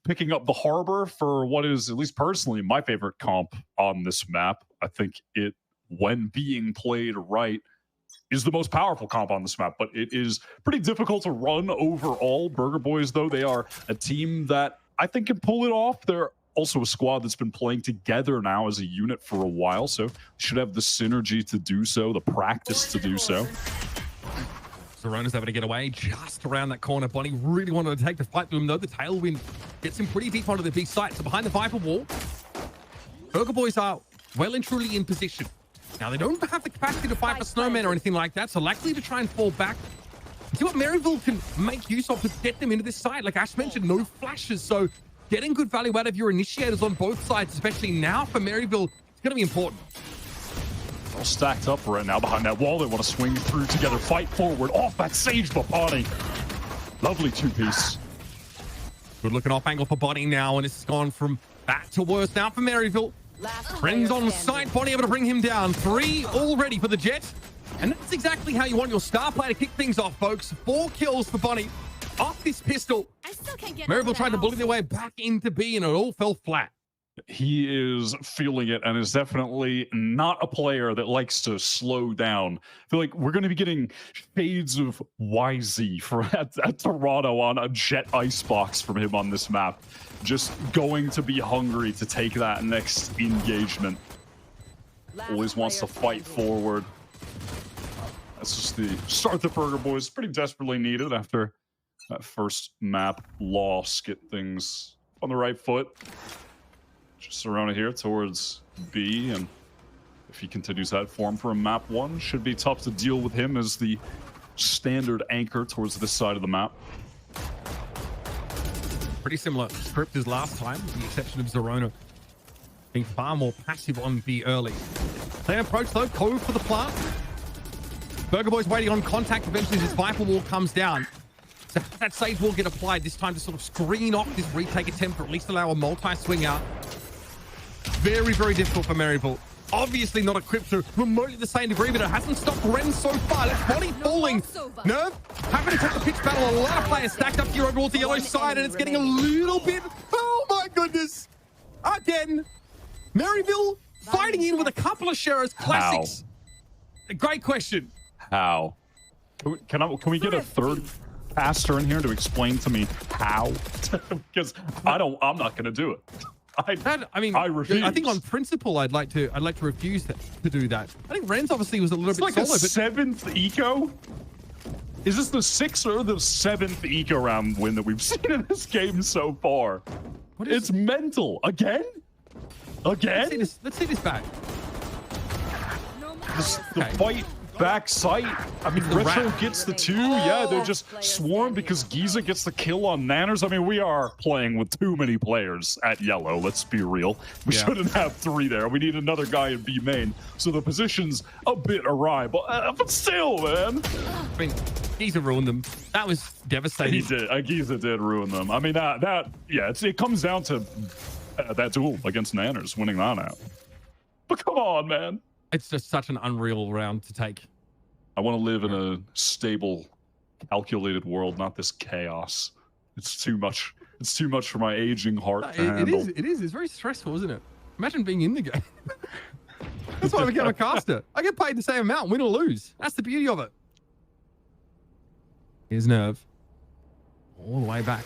picking up the harbor for what is, at least personally, my favorite comp on this map. I think it, when being played right, is the most powerful comp on this map, but it is pretty difficult to run overall. Burger Boys, though, they are a team that I think can pull it off. They're also a squad that's been playing together now as a unit for a while, so should have the synergy to do so, the practice to do so. Zerona's able to get away just around that corner. Bonnie really wanted to take the fight to him, though. The tailwind gets him pretty deep onto the big site. So behind the Viper wall, Burger Boys are well and truly in position. Now, they don't have the capacity to fight for snowmen or anything like that, so likely to try and fall back. See what Maryville can make use of to get them into this side. Like Ash mentioned, no flashes, so getting good value out of your initiators on both sides, especially now for Maryville, it's going to be important. All stacked up right now behind that wall. They want to swing through together, fight forward, off that Sage for Bonnie. Lovely two-piece. Good looking off angle for Bonnie now, and it's gone from bad to worse now for Maryville. Friends on site, Bonnie able to bring him down. 3 already for the Jet. And that's exactly how you want your star player to kick things off, folks. 4 kills for Bonnie off this pistol. Maryville tried to bully their way back into B, and it all fell flat. He is feeling it and is definitely not a player that likes to slow down. I feel like we're going to be getting shades of YZ at Toronto on a Jet icebox from him on this map. Just going to be hungry to take that next engagement. Always wants to fight forward. That's just the start the Burger Boys pretty desperately needed after that first map loss. Get things on the right foot. Just around here towards B, and if he continues that form for a map 1, should be tough to deal with him as the standard anchor towards this side of the map. Pretty similar script as last time, with the exception of Zerona being far more passive on B early. Same approach though, Cove for the plant. Burger Boys waiting on contact. Eventually this Viper wall comes down. So that Sage will get applied this time to sort of screen off this retake attempt, or at least allow a multi-swing out. Very, very difficult for Maryville. Obviously not equipped to remotely the same degree, but it hasn't stopped Ren so far. That's Bonnie falling. Nerve having to take the pitch battle. A lot of players stacked up here over towards the yellow side, and it's getting a little bit... Oh my goodness. Again, Maryville fighting in with a couple of Sheriff's classics. A great question. How? Can we get a third pastor in here to explain to me how? Because I'm not going to do it. I refuse. I think on principle, I'd like to refuse to do that. I think Ren's obviously was a little bit like solo, a 7th eco. Is this the 6th or the 7th eco round win that we've seen in this game so far? It's mental. Again? Let's see this back. The fight back sight. I mean, Retro gets the 2. Yeah, they just swarm because Giza gets the kill on Nanners. I mean, we are playing with too many players at yellow. Let's be real. We shouldn't have 3 there. We need another guy in B main. So the position's a bit awry, but still, man. I mean, Giza ruined them. That was devastating. He did. Giza did ruin them. I mean, it comes down to that duel against Nanners, winning that out. But come on, man. It's just such an unreal round to take. I want to live in a stable, calculated world, not this chaos. It's too much. It's too much for my aging heart to handle. It is. It's very stressful, isn't it? Imagine being in the game. That's why I became a caster. I get paid the same amount, win or lose. That's the beauty of it. Here's Nerve. All the way back.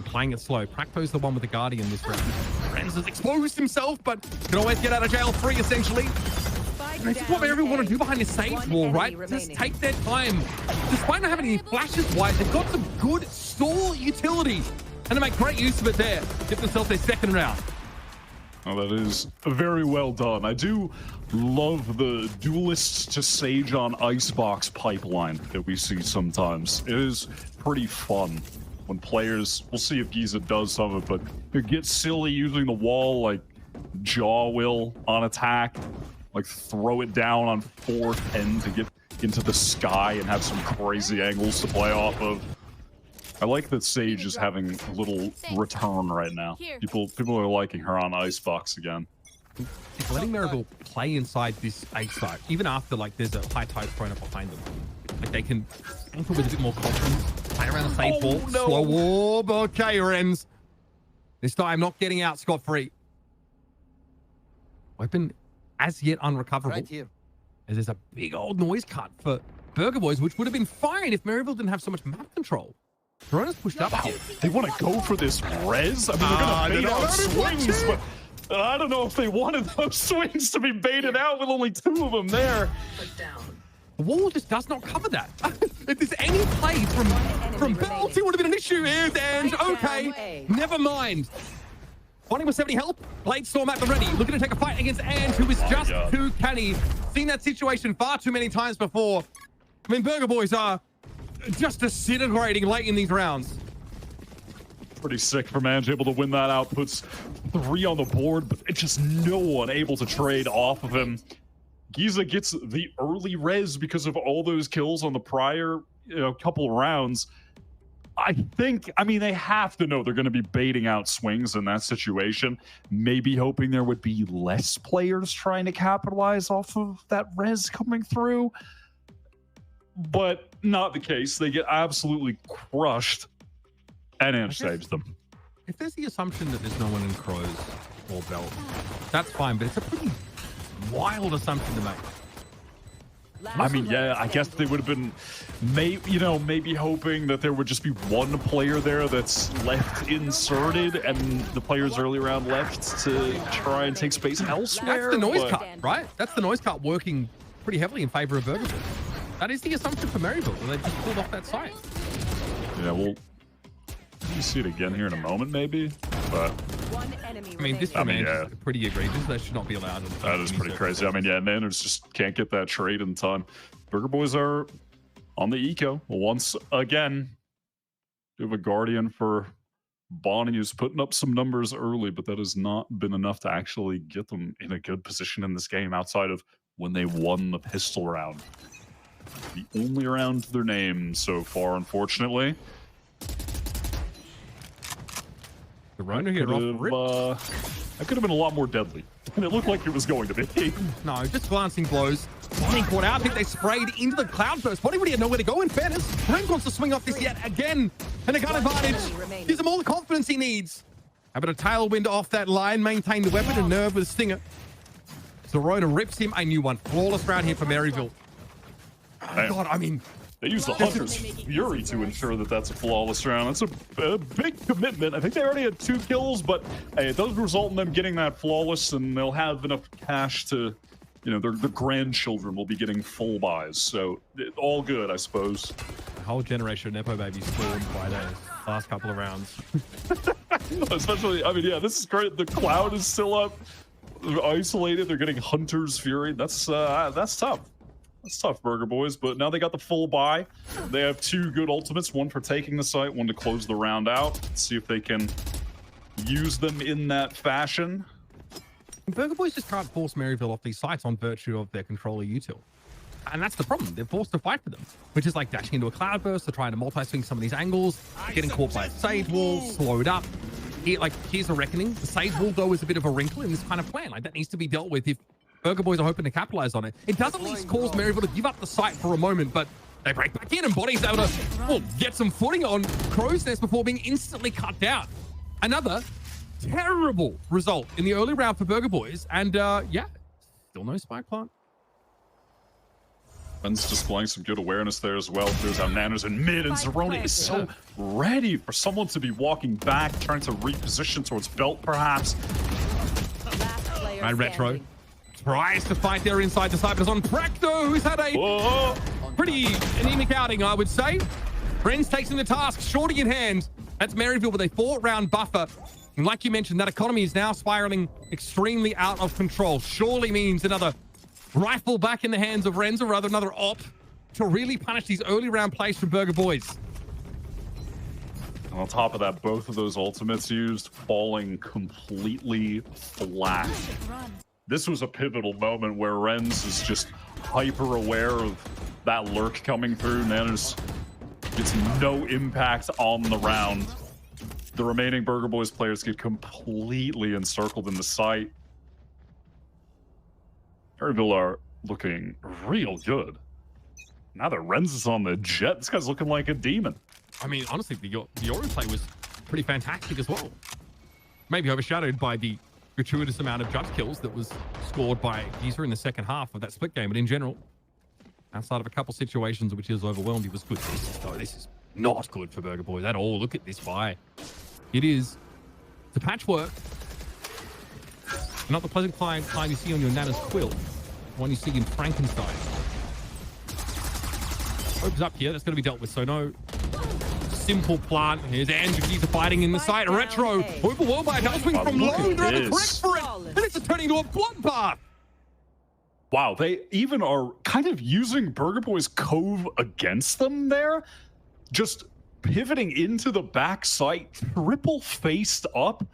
Playing it slow. Prakto's the one with the Guardian this round. Renz has exposed himself, but can always get out of jail free, essentially. And this is what everyone want to do behind the Sage wall, right? Just take their time. Despite not having any flashes wide, they've got some good stall utility. And they make great use of it there. Get themselves their 2nd round. Oh, that is very well done. I do love the duelists to Sage on Icebox pipeline that we see sometimes. It is pretty fun. When players, we'll see if Giza does some of it, but it gets silly using the wall like Jaw will on attack, like throw it down on 410 to get into the sky and have some crazy angles to play off of. I like that Sage is having a little return right now. People are liking her on Icebox again. Letting Maryville play inside this A site, even after like there's a high tide thrown up behind them. Like they can enter with a bit more confidence, play around the safe wall, slow warp. Okay, Renz. This time not getting out scot-free. Weapon as yet unrecoverable. Right here. As there's a big old noise cut for Burger Boys, which would have been fine if Maryville didn't have so much map control. Verona's pushed up. They want to go for this res. I mean, they're going to bait out swings, but I don't know if they wanted those swings to be baited out with only 2 of them there. The wall just does not cover that. If there's any play from Belt, it would have been an issue. And okay, never mind. Bonnie with 70 health. Blade Storm at the ready. Looking to take a fight against And, who is just too canny. Seen that situation far too many times before. I mean, Burger Boys are just disintegrating late in these rounds. Pretty sick for Manj, able to win that out. Puts 3 on the board, but it's just no one able to trade off of him. Giza gets the early res because of all those kills on the prior couple rounds. I mean, they have to know they're going to be baiting out swings in that situation. Maybe hoping there would be less players trying to capitalize off of that res coming through. But not the case. They get absolutely crushed. And Ange saves them. If there's the assumption that there's no one in Crows or Belt, that's fine, but it's a pretty wild assumption to make. I mean, yeah, I guess they would have been, maybe hoping that there would just be one player there that's left inserted and the players early round left to try and take space elsewhere. That's the noise cut, right? That's the noise cut working pretty heavily in favor of Burger Boys. That is the assumption for Maryville, and they just pulled off that site. Yeah, well, you see it again here in a moment, maybe, but I mean, this is pretty egregious. They should not be allowed. That is pretty crazy. I mean, yeah, Nanners just can't get that trade in time. Burger Boys are on the eco once again. We have a Guardian for Bonnie who's putting up some numbers early, but that has not been enough to actually get them in a good position in this game outside of when they won the pistol round. The only round to their name so far, unfortunately. The runner here that could have been a lot more deadly, and it looked like it was going to be. No, just glancing blows. Bonnie caught out. I think they sprayed into the cloudburst. Bonnie really had nowhere to go, in fairness. Brent wants to swing off this yet again, and a gun advantage gives him all the confidence he needs. A bit of tailwind off that line, maintain the weapon, and nerve with Stinger. Zerona rips him a new one. Flawless round here for Maryville. Oh, God, I mean, they use the Hunter's Fury to ensure that that's a flawless round. That's a big commitment. I think they already had 2 kills, but hey, it does result in them getting that flawless, and they'll have enough cash to, their grandchildren will be getting full buys. So all good, I suppose. A whole generation of Nepo babies spawned by those last couple of rounds. Especially, I mean, yeah, this is great. The cloud is still up. They're isolated. They're getting Hunter's Fury. That's tough. That's tough, Burger Boys, but now they got the full buy. They have 2 good ultimates, one for taking the site, one to close the round out. Let's see if they can use them in that fashion. Burger Boys just can't force Maryville off these sites on virtue of their controller util. And that's the problem. They're forced to fight for them, which is like dashing into a cloudburst, they're trying to multi-swing some of these angles, getting caught by a sage wall, slowed up. Here's a reckoning. The sage wall, though, is a bit of a wrinkle in this kind of plan. Like, that needs to be dealt with if Burger Boys are hoping to capitalize on it. It does at least cause Maryville to give up the site for a moment, but they break back in and Bonnie's able to get some footing on Crow's Nest before being instantly cut down. Another terrible result in the early round for Burger Boys, and yeah, still no spike plant. Ben's displaying some good awareness there as well. There's our Nanners in mid, and Zerona is so ready for someone to be walking back, trying to reposition towards Belt, perhaps. Right, Retro tries to fight there inside the site, but it's on Practo, who's had a pretty anemic outing, I would say. Brenz takes in the task, shorty in hand. That's Maryville with a 4-round buffer. And like you mentioned, that economy is now spiraling extremely out of control. Surely means another rifle back in the hands of Renz, or rather another op to really punish these early round plays from Burger Boys. And on top of that, both of those ultimates used, falling completely flat. This was a pivotal moment where Renz is just hyper aware of that lurk coming through. Nanners gets no impact on the round. The remaining Burger Boys players get completely encircled in the site. Maryville are looking real good. Now that Renz is on the jet, this guy's looking like a demon. I mean, honestly, the Ori play was pretty fantastic as well. maybe overshadowed by the gratuitous amount of judge kills that was scored by Geezer in the second half of that split game. But in general, outside of a couple situations which he was overwhelmed, he was good. This is not good for Burger Boys at all. Look at this buy. It is the patchwork. Not the pleasant kind you see on your Nana's quill. The one you see in Frankenstein. Opens up here. That's going to be dealt with. So no simple plant. Here's Andrew. He's fighting in the side. Retro. Overwhelmed by a double swing from low. They're on the correct for it. And it's turning into a bloodbath. Wow, they even are kind of using Burger Boy's Cove against them there. Just pivoting into the back site, triple faced up.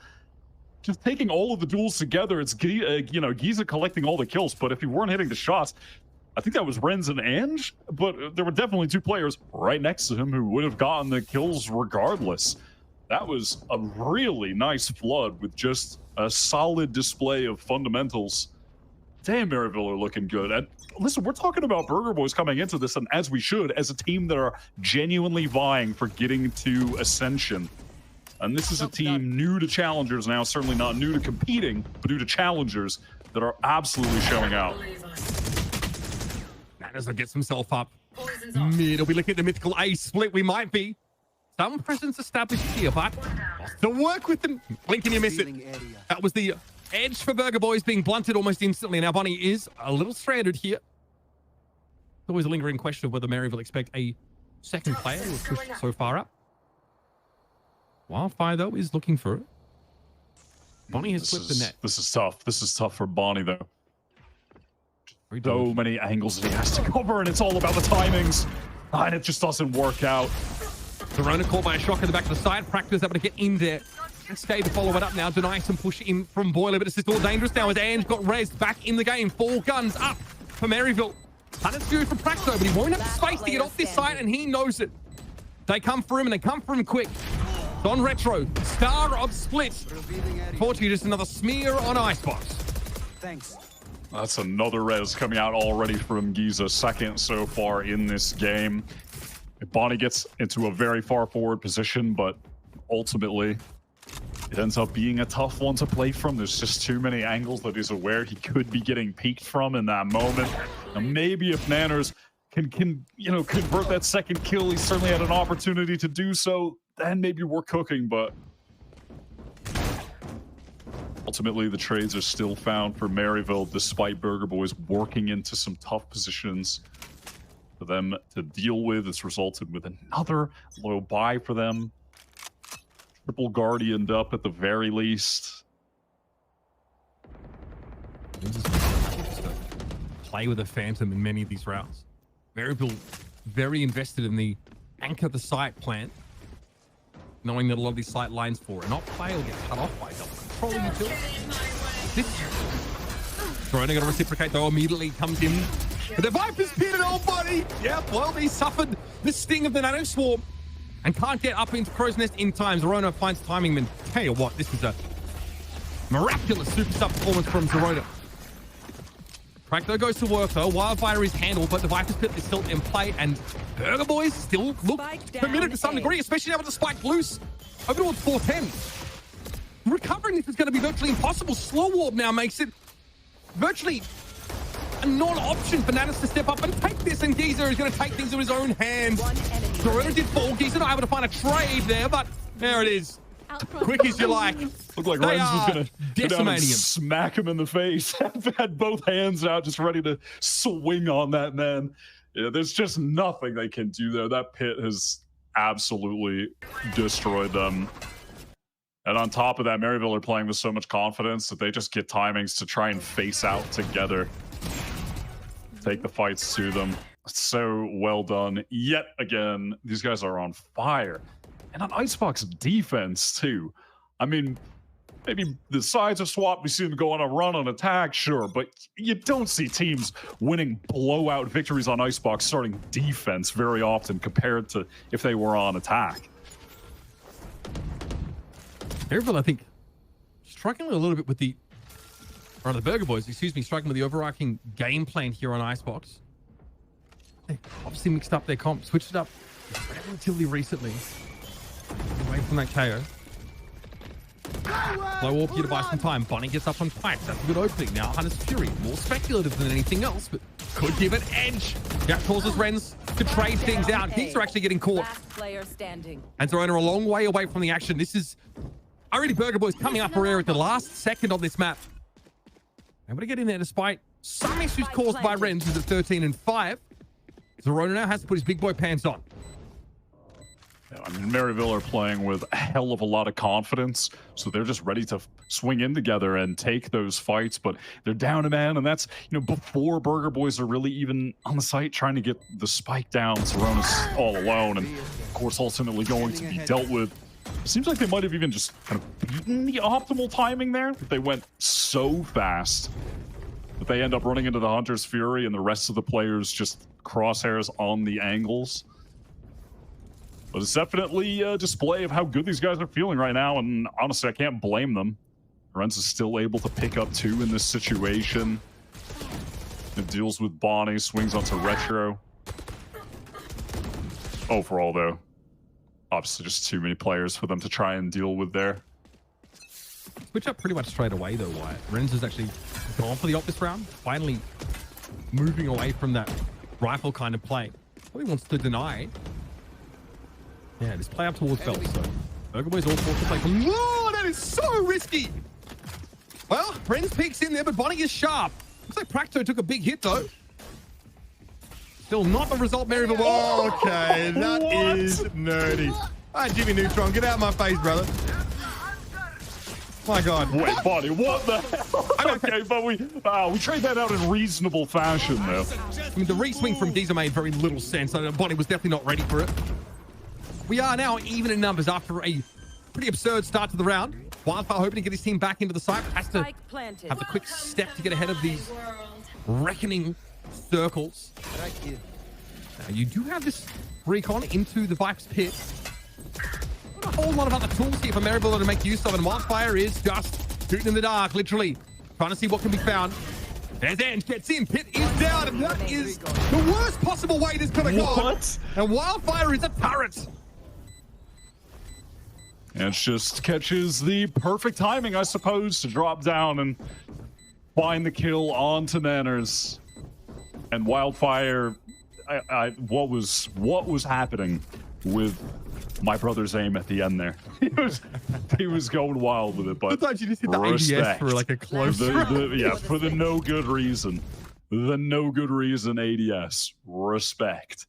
Just taking all of the duels together. It's, Giza collecting all the kills, but if he weren't hitting the shots, I think that was Renz and Ange, but there were definitely two players right next to him who would have gotten the kills regardless. That was a really nice flood with just a solid display of fundamentals. Damn, Maryville are looking good. And listen, we're talking about Burger Boys coming into this, and as we should, as a team that are genuinely vying for getting to Ascension. And this is a team new to Challengers now, certainly not new to competing, but new to Challengers that are absolutely showing out. Nanas gets himself up. Mid, are we looking at the mythical A split? We might be. Some presence established here, but to work with them. Blink and you miss it. That was the edge for Burger Boys being blunted almost instantly. Now Bunny is a little stranded here. There's always a lingering question of whether Maryville expect a second player who was pushed so far up. Wildfire, though, is looking for it. Bonnie has flipped the net. This is tough. This is tough for Bonnie, though. So many angles that he has to cover, and it's all about the timings. And it just doesn't work out. Verona caught by a shock in the back of the side. Practice able to get in there. Stay to follow it up now. Deny some push in from Boiler, but it's still dangerous now as Ange got rezzed back in the game. 4 guns up for Maryville. 100 Fury for Praxo, but he won't have space to get off this side, and he knows it. They come for him, and they come for him quick. Don Retro, star of Split. Fortunately, just another smear on Icebox. Thanks. That's another res coming out already from Giza, second so far in this game. Bonnie gets into a very far forward position, but ultimately it ends up being a tough one to play from. There's just too many angles that he's aware he could be getting peeked from in that moment. And maybe if Nanners can convert that second kill, he certainly had an opportunity to do so. Then maybe we're cooking, but ultimately the trades are still found for Maryville, despite Burger Boys working into some tough positions for them to deal with. It's resulted with another low buy for them. Triple Guardianed up at the very least. Play with a Phantom in many of these rounds. Maryville very invested in the anchor the site plan, knowing that a lot of these sight lines for an op play will get cut off by double control utility. Verona going to reciprocate though, immediately comes in. But the Viper's pinned an old body. Yeah, well, he suffered the sting of the Nano Swarm and can't get up into Crow's Nest in time. Verona finds timing, and tell you what, this is a miraculous super sub performance from Verona. Crackdo goes to work though. Wildfire is handled, but the Viper's pit is still in play, and Burger Boys still look permitted to some degree, especially now with the spike loose over towards 410. Recovering this is going to be virtually impossible. Slow warp now makes it virtually a non-option for Nanas to step up and take this, and Geezer is going to take things into his own hands. Doretta did fall. Geezer not able to find a trade there, but there it is. Quick as you like. Looked like Renz was going to go down and smack him in the face. Had both hands out, just ready to swing on that man. Yeah, there's just nothing they can do there. That pit has absolutely destroyed them. And on top of that, Maryville are playing with so much confidence that they just get timings to try and face out together. Take the fights to them. So well done. Yet again, these guys are on fire. And on Icebox defense, too. I mean, maybe the sides are swapped. We see them go on a run on attack, sure. But you don't see teams winning blowout victories on Icebox starting defense very often compared to if they were on attack. Maryville, I think, struggling a little bit with the Burger Boys, struggling with the overarching game plan here on Icebox. They obviously mixed up their comp, switched it up relatively recently. Away from that KO. Low walk here to buy some time. Bonnie gets up on pipes. That's a good opening. Now Hunter's Fury, more speculative than anything else, but could give an edge. That causes Rens to trade things out. Geeks are actually getting caught. And Zerona a long way away from the action. This is already Burger Boys coming up for air at the last second on this map. Able to get in there despite some issues caused by Rens, who's at 13 and 5. Zerona now has to put his big boy pants on. I mean, Maryville are playing with a hell of a lot of confidence, so they're just ready to swing in together and take those fights, but they're down a man, and that's, you know, before Burger Boys are really even on the site trying to get the spike down. Zerona's all alone, and of course ultimately going to be dealt with. It seems like they might have even just kind of beaten the optimal timing there. They went so fast that they end up running into the Hunter's Fury, and the rest of the players just crosshairs on the angles. But it's definitely a display of how good these guys are feeling right now, and honestly, I can't blame them. Renz is still able to pick up 2 in this situation. It deals with Bonnie, swings onto Retro. Overall, though, obviously just too many players for them to try and deal with there. Switch up pretty much straight away, though, Wyatt. Renz has actually gone for the op this round, finally moving away from that rifle kind of play. Probably wants to deny. Yeah, just play up towards Belt. So Burger Boys all forced to play from. Whoa, that is so risky. Well, Renz peeks in there, but Bonnie is sharp. Looks like Practo took a big hit, though. Still not the result, Maryville. Oh, okay, that is nerdy. All right, Jimmy Neutron, get out of my face, brother. My God. Wait, Bonnie, what the hell? Okay, but we trade that out in reasonable fashion, though. I mean, the re-swing from Giza made very little sense. Bonnie was definitely not ready for it. We are now even in numbers after a pretty absurd start to the round. Wildfire hoping to get his team back into the site. Has to have the quick step to get ahead of these reckoning circles. Now, you do have this recon into the Viper's pit. Not a whole lot of other tools here for Maryville to make use of, and Wildfire is just shooting in the dark, literally. Trying to see what can be found. There's Ange, gets in, pit is down, and that is the worst possible way this could have gone. And Wildfire is a turret. And just catches the perfect timing, I suppose, to drop down and find the kill onto Nanners. And Wildfire, what was happening with my brother's aim at the end there? He was going wild with it, but sometimes you just hit the ADS for like a close. Yeah, for the no good reason. The no good reason ADS. Respect.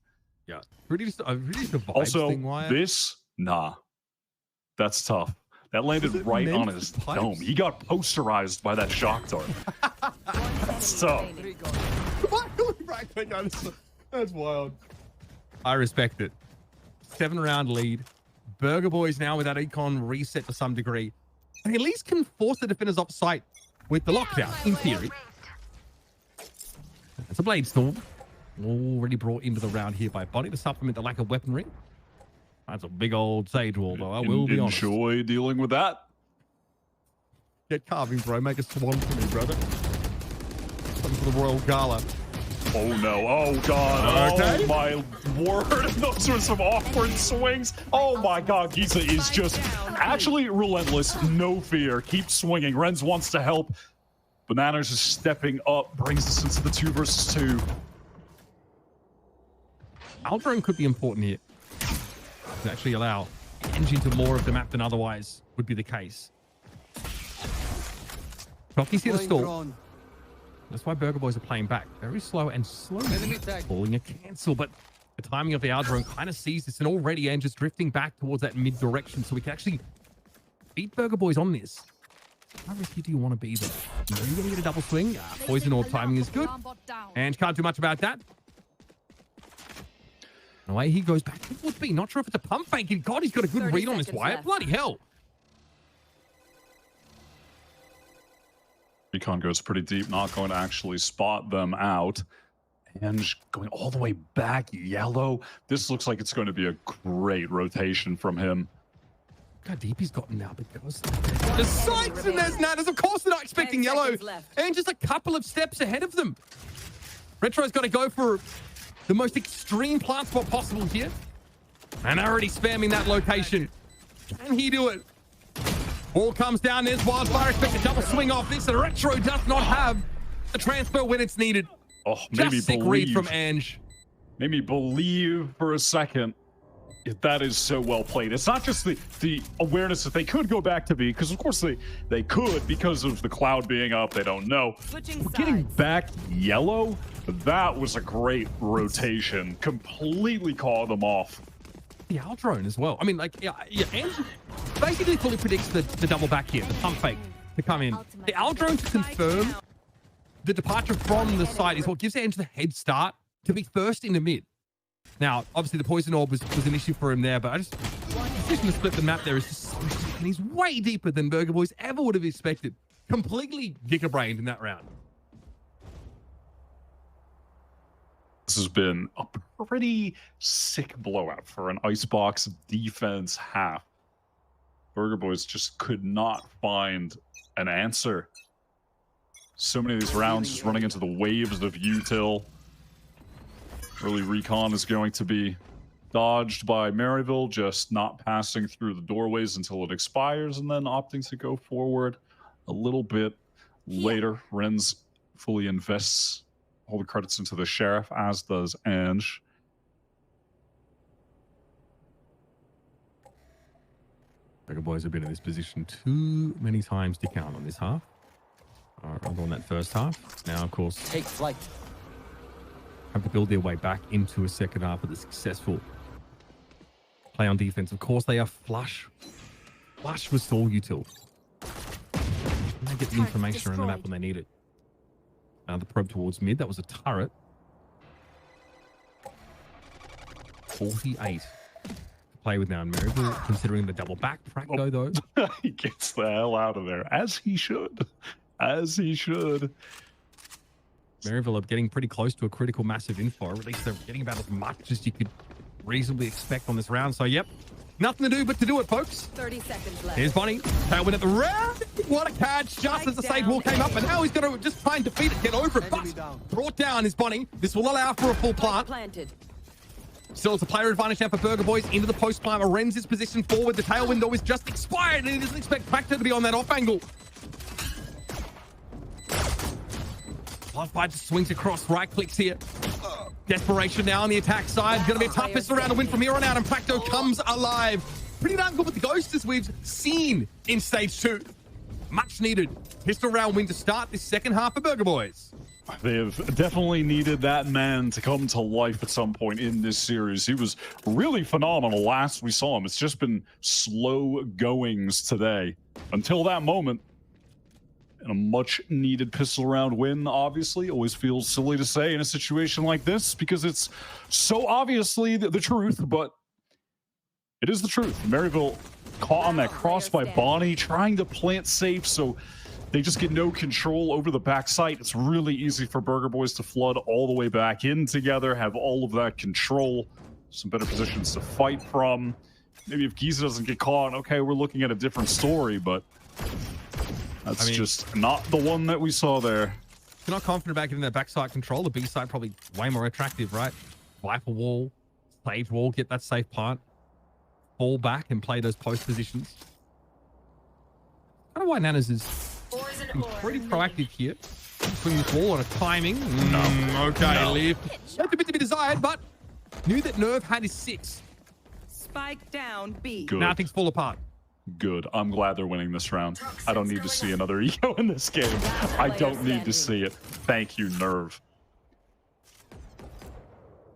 Yeah. Really just a vibes also, thing, Wyatt. That's tough. That landed right on his dome. He got posterized by that shock dart. That's tough. That's wild. I respect it. 7-round lead. Burger Boys now with that econ reset to some degree. They at least can force the defenders off site with the lockdown, in theory. It's a Blade Storm. Already brought into the round here by Bonnie to supplement the lack of weaponry. That's a big old Sage Wall, though. I will be honest. Enjoy dealing with that. Get carving, bro. Make a swan for me, brother. Something for the Royal Gala. Oh, no. Oh, God. Okay. Oh, my word. Those were some awkward swings. Oh, my God. Giza is just actually relentless. No fear. Keep swinging. Renz wants to help. Bananas is stepping up. Brings us into the 2 versus 2. Aldrone could be important here. To actually allow Enge into more of the map than otherwise would be the case. Rocky's here to stall. That's why Burger Boys are playing back. Very slow and slowly calling a cancel, but the timing of the Aldrone kind of sees this, and already Enge is drifting back towards that mid direction, so we can actually beat Burger Boys on this. How risky do you want to be there? Are you going to get a double swing? Poison orb timing is good. Enge can't do much about that. Away he goes back towards B. Not sure if it's a pump fake. God, he's got a good read on this Wyatt. Bloody hell. Recon goes pretty deep, not going to actually spot them out. And going all the way back, yellow. This looks like it's going to be a great rotation from him. Look how deep he's gotten now because the sights and there's Natters. Of course they're not expecting yellow. And just a couple of steps ahead of them. Retro's got to go for the most extreme plant spot possible here. And already spamming that location. Can he do it? All comes down. There's Wildfire. Expect a double swing off this. And Retro does not have the transfer when it's needed. Oh, maybe just sick read from Ange. Made me believe for a second. That is so well played. It's not just the awareness that they could go back to B, because of course they could because of the cloud being up. They don't know. Getting back yellow, that was a great rotation. Completely caught them off. The Owl drone as well. I mean, like, yeah, Ange basically fully predicts the double back here, the pump fake to come in. The Owl drone to confirm the departure from the site is what gives Ange the head start to be first in the mid. Now, obviously, the poison orb was an issue for him there, but the decision to split the map there is just so sick, and he's way deeper than Burger Boys ever would have expected. Completely giga-brained in that round. This has been a pretty sick blowout for an Icebox defense half. Burger Boys just could not find an answer. So many of these rounds just running into the waves of util. Early recon is going to be dodged by Maryville, just not passing through the doorways until it expires, and then opting to go forward a little bit later. Renz fully invests all the credits into the Sheriff, as does Ange. Burger Boys have been in this position too many times to count on this half. On that first half. Now, of course, take flight. Have to build their way back into a second half of the successful play on defense. Of course, they are flush with stall util. They get the information around the map when they need it. Now the probe towards mid. That was a turret. 48 to play with now in Maryville, considering the double back Practo, though. He gets the hell out of there, as he should. As he should. Maryville are getting pretty close to a critical massive info, or at least they're getting about as much as you could reasonably expect on this round. So, yep, nothing to do but to do it, folks. 30 seconds left. Here's Bonnie. Tailwind at the round. What a catch, just as the save wall came up, and now he's going to just try and defeat it, get over it. But brought down is Bonnie. This will allow for a full plant. Still, it's a player advantage now for Burger Boys into the post climb. Arenz's position forward. The tail window is just expired, and he doesn't expect Practo to be on that off angle. Wildfire just swings across, right clicks here. Desperation now on the attack side. Going to be a tough pistol round to win from here on out, and Practo comes alive. Pretty darn good with the ghost, as we've seen in stage 2. Much needed pistol round win to start this second half of Burger Boys. They have definitely needed that man to come to life at some point in this series. He was really phenomenal last we saw him. It's just been slow goings today until that moment. And a much needed pistol round win, obviously. Always feels silly to say in a situation like this because it's so obviously the truth, but it is the truth. Maryville caught on that cross by Bonnie, trying to plant safe, so they just get no control over the back site. It's really easy for Burger Boys to flood all the way back in together, have all of that control, some better positions to fight from. Maybe if Giza doesn't get caught, okay, we're looking at a different story, but that's just not the one that we saw there. If you're not confident about getting that backside control, the B side probably way more attractive, right? Viper wall, stage wall, get that safe plant, fall back and play those post positions. I don't know why Nanas is pretty proactive here. Swing this wall on a timing. Okay, Liv. Left a bit to be desired, but knew that Nerve had his 6. Spike down B. Good. Now things fall apart. Good. I'm glad they're winning this round. I don't need to see another eco in this game. I don't need to see it. Thank you, Nerve.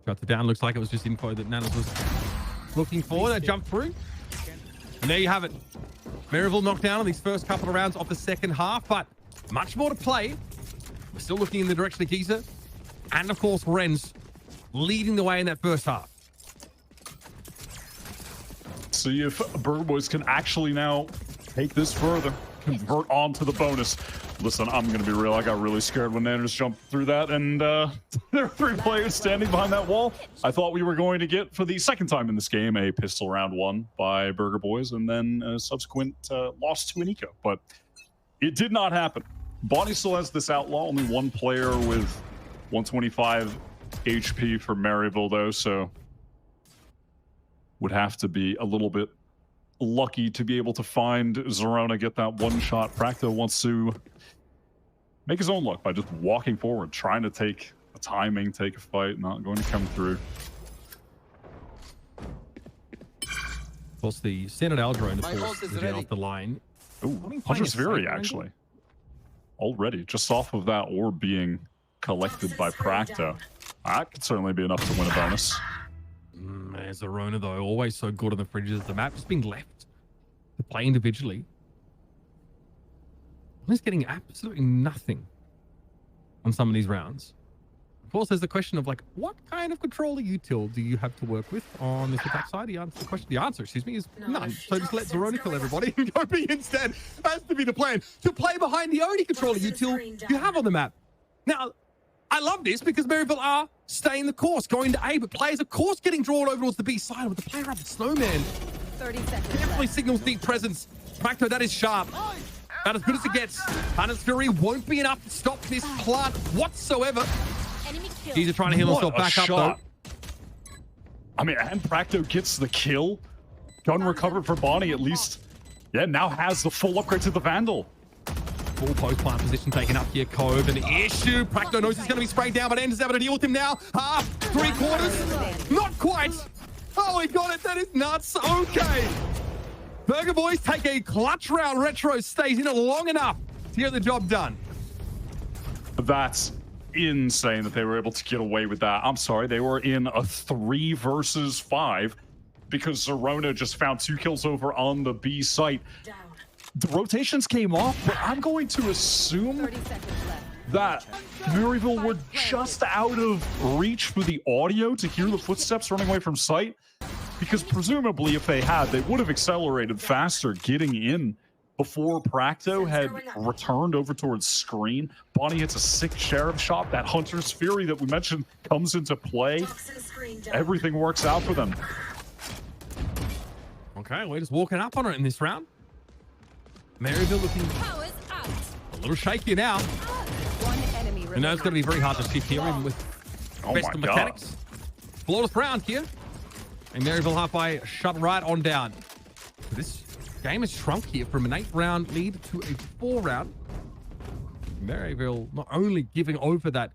Got the down. Looks like it was just info that Nanas was looking for. That jumped through. And there you have it. Maryville knocked down on these first couple of rounds of the second half, but much more to play. We're still looking in the direction of Giza. And, of course, Renz leading the way in that first half. See if Burger Boys can actually now take this further, convert on to the bonus. Listen, I'm going to be real. I got really scared when Nanners jumped through that, and there were 3 players standing behind that wall. I thought we were going to get, for the second time in this game, a pistol round won by Burger Boys, and then a subsequent loss to an eco. But it did not happen. Bonnie still has this outlaw, only 1 player with 125 HP for Maryville, though, so would have to be a little bit lucky to be able to find Zerona get that one shot. Practo wants to make his own luck by just walking forward, trying to take a timing, take a fight, not going to come through. Of course, the standard drone, of course, is off the line. Ooh, Hunter's Fury, actually. Already, just off of that orb being collected by Practo. That could certainly be enough to win a bonus. Zerona, though, always so good on the fringes of the map, just being left to play individually. He's getting absolutely nothing on some of these rounds. Of course, there's the question of, like, what kind of controller util do you have to work with on this attack side? The answer, excuse me, is none. So just let Zerona kill everybody and go B instead. Has to be the plan. To play behind the only controller util you have on the map. Now, I love this because Maryville are staying the course, going to A, but players, of course, getting drawn over towards the B side with the player up the snowman. 30 seconds. Definitely signals deep presence. Practo, that is sharp. About as good as it gets. Hunter's Fury won't be enough to stop this plant whatsoever. He's trying to heal himself back up, though. I mean, and Practo gets the kill. Gun recovered for Bonnie, at least. Yeah, now has the full upgrade to the Vandal. Full post plant position taken up here. Cove, an issue. Practo knows he's going to be sprayed down, but Anders is able to deal with him now. Half, 3/4. Not quite. Oh, he got it. That is nuts. Okay. Burger Boys take a clutch round. Retro stays in it long enough to get the job done. That's insane that they were able to get away with that. I'm sorry, they were in a 3 versus 5 because Zerona just found 2 kills over on the B site. The rotations came off, but I'm going to assume that Maryville were just out of reach for the audio to hear the footsteps running away from site, because presumably if they had, they would have accelerated faster getting in before Practo had returned over towards screen. Bonnie hits a sick sheriff shot. That Hunter's Fury that we mentioned comes into play. Everything works out for them. Okay, we're just walking up on it in this round. Maryville looking a little shaky now. I know it's going to be very hard to shift here, even with best of mechanics. Flawless round here. And Maryville halfway shut right on down. This game has shrunk here from an 8-round lead to a 4-round. Maryville not only giving over that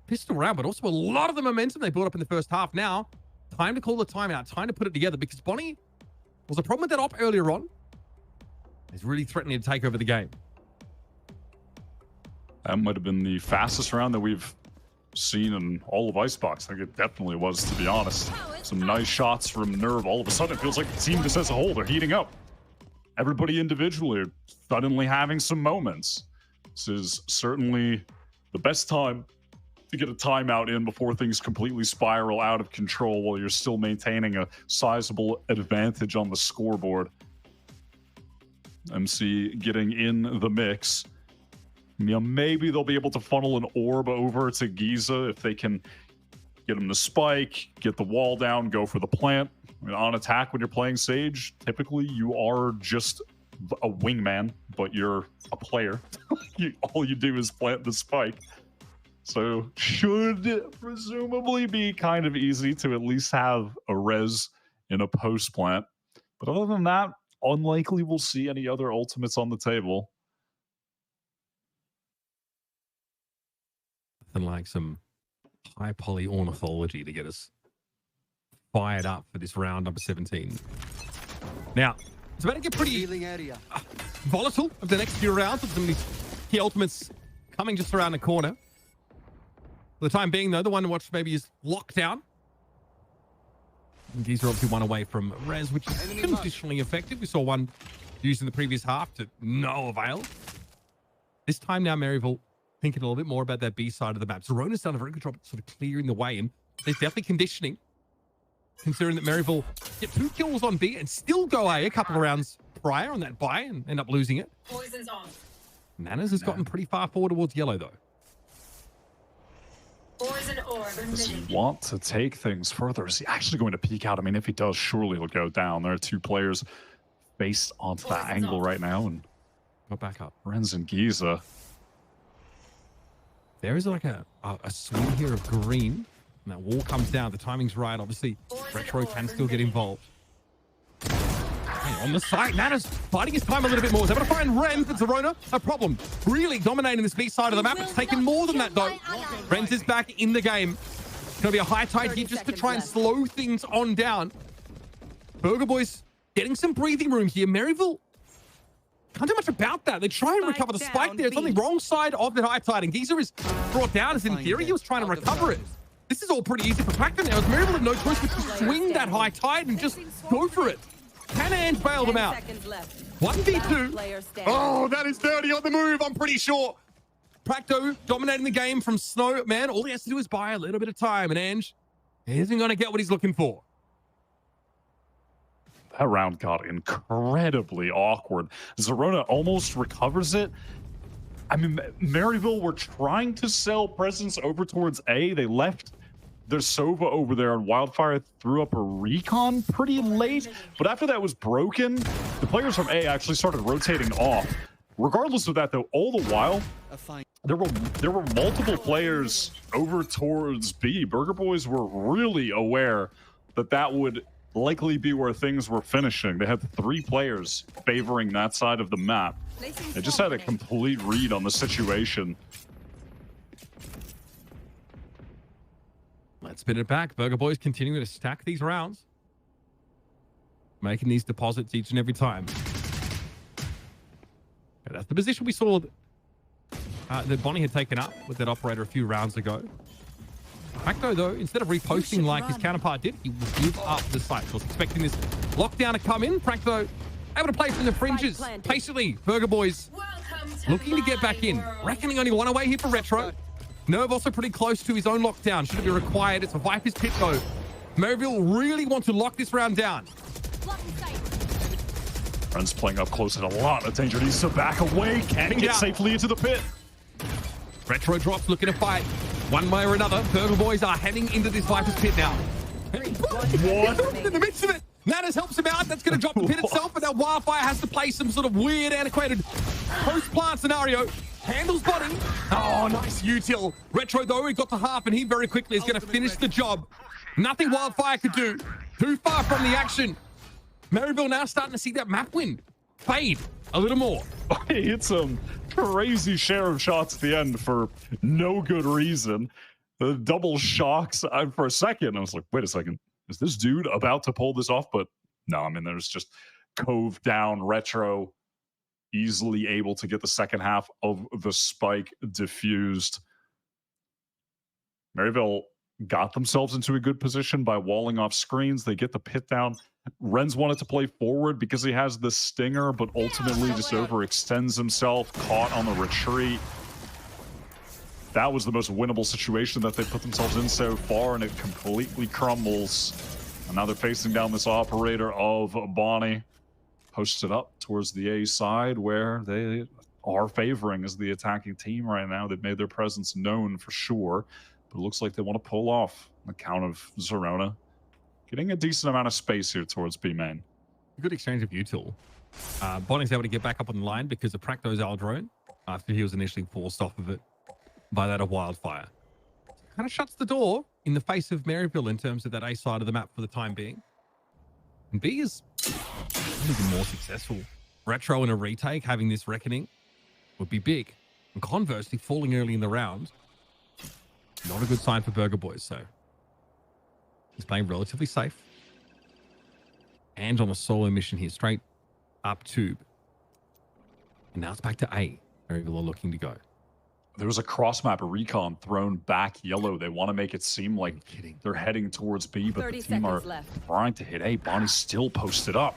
pistol round, but also a lot of the momentum they built up in the first half. Now, time to call the timeout, time to put it together, because Bonnie was a problem with that op earlier on. He's really threatening to take over the game. That might have been the fastest round that we've seen in all of Icebox. I think it definitely was, to be honest. Some nice shots from Nerve. All of a sudden, it feels like the team just as a whole, they're heating up. Everybody individually are suddenly having some moments. This is certainly the best time to get a timeout in before things completely spiral out of control while you're still maintaining a sizable advantage on the scoreboard. MC getting in the mix. You know, maybe they'll be able to funnel an orb over to Giza if they can get him to spike, get the wall down, go for the plant. I mean, on attack, when you're playing Sage, typically you are just a wingman, but you're a player. All you do is plant the spike. So should presumably be kind of easy to at least have a res in a post plant. But other than that, unlikely we'll see any other ultimates on the table. And like some high poly ornithology to get us fired up for this round number 17. Now, it's about to get pretty volatile over the next few rounds with some of these key ultimates coming just around the corner. For the time being, though, the one to watch maybe is Lockdown. And these are obviously one away from Res, which is conditionally effective. We saw one used in the previous half to no avail. This time now, Maryville thinking a little bit more about that B side of the map. Zerona's done a very good job sort of clearing the way, and there's definitely conditioning, considering that Maryville get 2 kills on B and still go A a couple of rounds prior on that buy and end up losing it. Poison's off. Nanas has gotten pretty far forward towards yellow, though. Poison orb Does he emitting. want to take things further? Is he actually going to peek out? I mean, if he does, surely he'll go down. There are 2 players based onto that angle right now, and Go back up. Renz and Giza. There is like a swing here of green, and that wall comes down. The timing's right. Obviously, Retro can still get involved. On the side, Nana's fighting his time a little bit more. Is able to find Ren, but Zerona, a problem. Really dominating this B side of the map. It's taken more than that, though. Ren's is back in the game. It's going to be a high tide here just to try and slow things on down. Burger Boys getting some breathing room here. Maryville can't do much about that. They try and recover the spike there. It's on the wrong side of the high tide, and Geezer is brought down as in theory he was trying to recover it. This is all pretty easy for Practor now, as Maryville had no choice but to swing that high tide and just go for it. Can Ange bail them out? 1v2. Oh, that is dirty on the move, I'm pretty sure. Practo dominating the game from Snow. Man, all he has to do is buy a little bit of time, and Ange isn't going to get what he's looking for. That round got incredibly awkward. Zerona almost recovers it. I mean, Maryville were trying to sell presence over towards A. They left their Sova over there, and Wildfire threw up a recon pretty late. But after that was broken, the players from A actually started rotating off. Regardless of that, though, all the while, there were multiple players over towards B. Burger Boys were really aware that that would likely be where things were finishing. They had 3 players favoring that side of the map. They just had a complete read on the situation. Let's spin it back. Burger Boys continuing to stack these rounds, making these deposits each and every time. And that's the position we saw that Bonnie had taken up with that operator a few rounds ago. Practo, though, instead of reposting like his counterpart did, he will give up the site. So I was expecting this lockdown to come in. Practo able to play from the fringes. Patiently, Burger Boys looking to get back in. Reckoning only one away here for Retro. Nerve also pretty close to his own lockdown. Should it be required? It's a Viper's pit, though. Maryville really want to lock this round down. Friends playing up close and a lot of danger. Needs to back away. Can't get safely into the pit. Retro drops, looking to fight. One way or another, Burger Boys are heading into this Viper's pit now. What? In the midst of it, Nanas helps him out. That's going to drop the pit itself, but now Wildfire has to play some sort of weird, antiquated post-plant scenario. Handles body. Oh, nice util. Retro, though, he got to half, and he very quickly is going to finish the job. Nothing Wildfire could do. Too far from the action. Maryville now starting to see that map win fade a little more. He hit some crazy share of shots at the end for no good reason. The double shocks. For a second, I was like, wait a second. Is this dude about to pull this off? But no, I mean, there's just Cove down, Retro easily able to get the second half of the spike diffused. Maryville got themselves into a good position by walling off screens. They get the pit down. Renz wanted to play forward because he has the stinger, but ultimately just overextends himself, caught on the retreat. That was the most winnable situation that they put themselves in so far, and it completely crumbles. And now they're facing down this operator of Bonnie, posted up towards the A side, where they are favoring as the attacking team right now. They've made their presence known for sure, but it looks like they want to pull off on account of Zerona getting a decent amount of space here towards B main. Good exchange of util. Bonnie's able to get back up on the line because of Practo's drone after he was initially forced off of it by that of Wildfire. Kind of shuts the door in the face of Maryville in terms of that A side of the map for the time being. And B is even more successful. Retro in a retake having this reckoning would be big. And conversely, falling early in the round, not a good sign for Burger Boys. So he's playing relatively safe. And on a solo mission here, straight up tube. And now it's back to A. Maryville are looking to go. There was a cross-map recon thrown back yellow. They want to make it seem like they're heading towards B, but the team are trying to hit A. Bonnie's still posted up.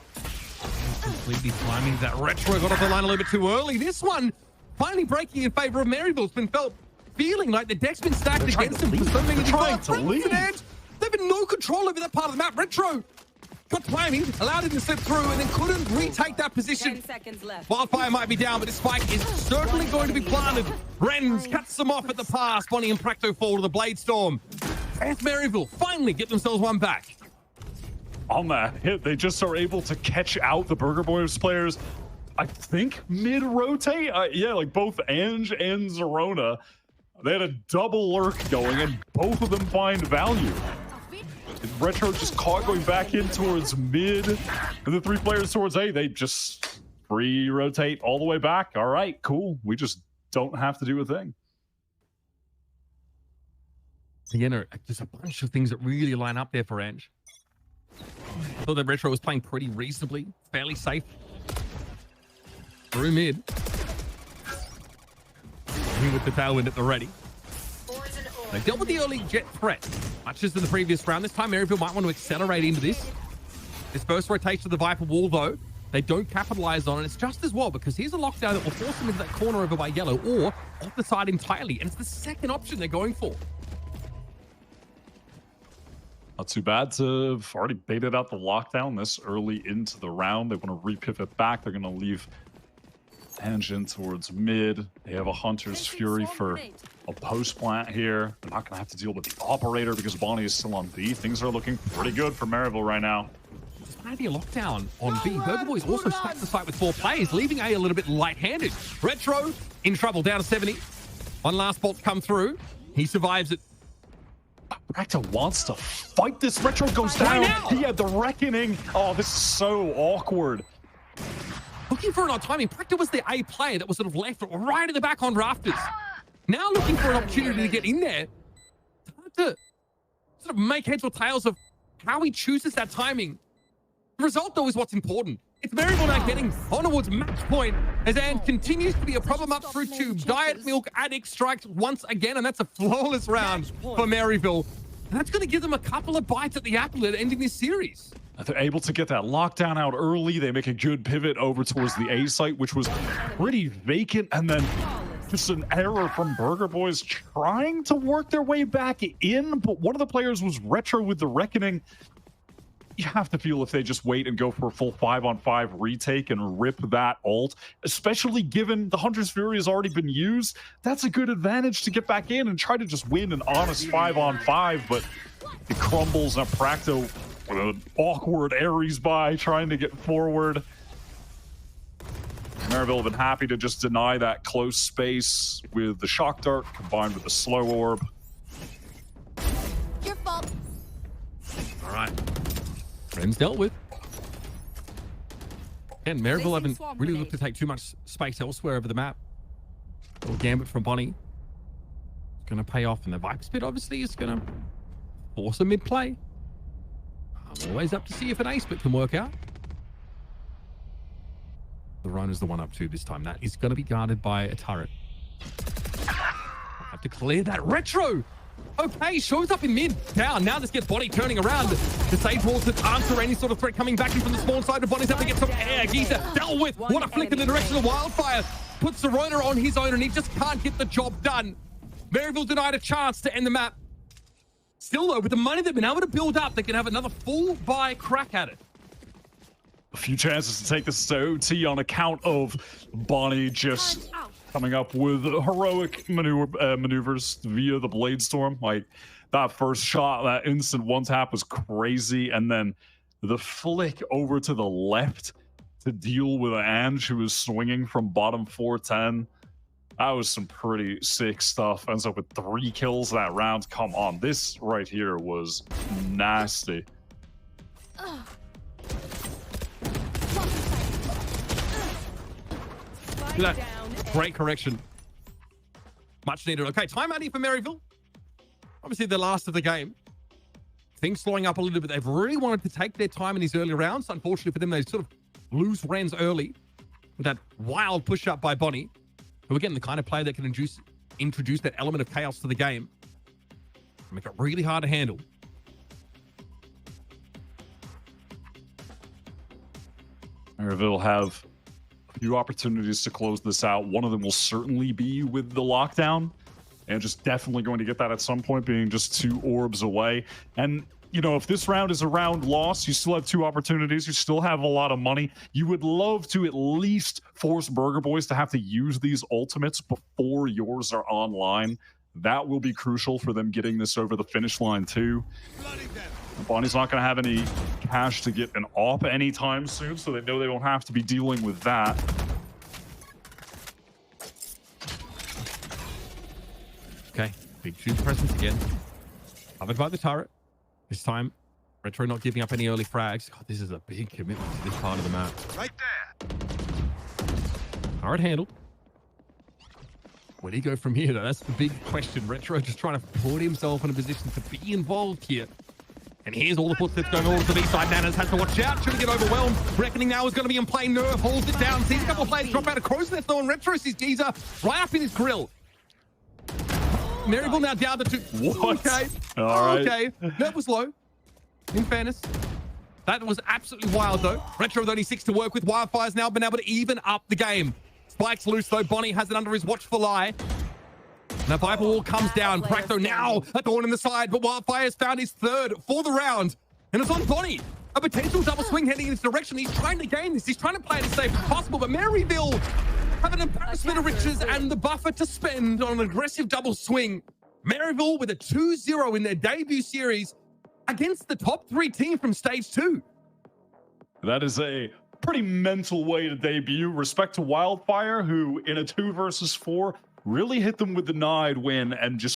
Completely climbing that Retro. Got off the line a little bit too early. This one finally breaking in favor of Maryville. It's been feeling like the deck's been stacked against them for so many times. They've been no control over that part of the map. Retro got timing, allowed him to slip through, and then couldn't retake that position. 10 seconds left. Wildfire might be down, but this spike is certainly going to be planted. Renz cuts them off at the pass. Bonnie and Practo fall to the Blade Storm. And Maryville finally get themselves one back. On that hit, they just are able to catch out the Burger Boys players, I think, mid-rotate. Yeah, like both Ange and Zerona. They had a double lurk going, and both of them find value. Retro just caught going back in towards mid, and the 3 players towards A, they just free rotate all the way back. All right, cool. We just don't have to do a thing. Again, there's a bunch of things that really line up there for Ange. I thought that Retro was playing pretty reasonably, fairly safe. Through mid. With the tailwind at the ready. They dealt with the early jet threat, much as in the previous round. This time, Maryville might want to accelerate into this. This first rotation of the Viper wall, though, they don't capitalize on it. It's just as well, because here's a lockdown that will force them into that corner over by yellow, or off the side entirely. And it's the second option they're going for. Not too bad to have already baited out the lockdown this early into the round. They want to repivot back. They're going to leave Engine towards mid. They have a Hunter's Fury for a post plant here. They're not going to have to deal with the operator because Bonnie is still on B. Things are looking pretty good for Maryville right now. Despite the lockdown on B, BURG Boys also sniped the site with 4 players, leaving A little bit light-handed. Retro in trouble, down to 70. One last bolt come through. He survives it. Recta wants to fight this. Retro goes down. He had the reckoning. Oh, this is so awkward. Looking for an odd timing. Practa was the A player that was sort of left right in the back on rafters. Now looking for an opportunity to get in there. It's hard to sort of make heads or tails of how he chooses that timing. The result, though, is what's important. It's Maryville now getting on towards match point as Anne continues to be a problem up through tube. Diet Milk Addict strikes once again, and that's a flawless round for Maryville. And that's going to give them a couple of bites at the apple at ending this series. They're able to get that lockdown out early. They make a good pivot over towards the A site, which was pretty vacant. And then just an error from BURG Boys trying to work their way back in. But one of the players was Retro with the reckoning. You have to feel if they just wait and go for a full 5-on-5 retake and rip that ult, especially given the Hunter's Fury has already been used. That's a good advantage to get back in and try to just win an honest 5-on-5. But it crumbles and Practo with an awkward Ares buy trying to get forward. Maryville have been happy to just deny that close space with the shock dart combined with the slow orb. Your fault. All right. Friends dealt with. And Maryville haven't really looked to take too much space elsewhere over the map. Little gambit from Bonnie. Going to pay off, and the Viper Spit obviously is going to force a mid play. I'm always up to see if an A split can work out. The run is the one up two this time. That is going to be guarded by a turret. Have to clear that. Retro! Okay, shows up in mid. Down. Now this gets Bonnie turning around. The save walls that answer any sort of threat coming back in from the spawn side. But Bonnie's having to get some air. Giza dealt with. What a flick in the direction of Wildfire. Puts Serona on his own, and he just can't get the job done. Maryville denied a chance to end the map. Still, though, with the money they've been able to build up, they can have another full buy crack at it. A few chances to take this to OT on account of Bonnie just coming up with heroic maneuvers via the Blade Storm. Like, that first shot, that instant one tap was crazy. And then the flick over to the left to deal with Ange, who was swinging from bottom 410. That was some pretty sick stuff. Ends up with 3 kills that round. Come on, this right here was nasty. That great correction. Much needed. Okay, timeout here for Maryville. Obviously the last of the game. Things slowing up a little bit. They've really wanted to take their time in these early rounds. Unfortunately for them, they sort of lose Rens early with that wild push up by Bonnie, who again, the kind of player that can introduce that element of chaos to the game. Make it really hard to handle. Maryville have a few opportunities to close this out. One of them will certainly be with the lockdown, and just definitely going to get that at some point, being just 2 orbs away. And you know, if this round is a round loss, you still have 2 opportunities. You still have a lot of money. You would love to at least force BURG Boys to have to use these ultimates before yours are online. That will be crucial for them getting this over the finish line too. Bonnie's not going to have any cash to get an AWP anytime soon, so they know they won't have to be dealing with that. Okay, big shoot presence again. Covered by the turret. This time, Retro not giving up any early frags. God, this is a big commitment to this part of the map. Right there. All right, handled. Where do you go from here, though? That's the big question. Retro just trying to put himself in a position to be involved here. And here's all the footsteps going all to the B-side. Nanas has to watch out. Shouldn't get overwhelmed. Reckoning now is going to be in play. Nerve holds it down. Sees a couple of players drop out of Crow's Nest, though, and Retro sees Geezer right up in his grill. Maryville now down to 2. What? Okay. All right. Okay. That was low. In fairness. That was absolutely wild, though. Retro with only 6 to work with. Wildfire's now been able to even up the game. Spike's loose, though. Bonnie has it under his watchful eye. Now Viper Wall comes down. Practo now a thorn in the side, but Wildfire has found his 3rd for the round. And it's on Bonnie. A potential double swing heading in this direction. He's trying to gain this. He's trying to play it as safe as possible, but Maryville have an embarrassment of riches and the buffer to spend on an aggressive double swing. Maryville with a 2-0 in their debut series against the top 3 team from stage 2. That is a pretty mental way to debut. Respect to Wildfire, who in a 2 versus 4 really hit them with the nod win and just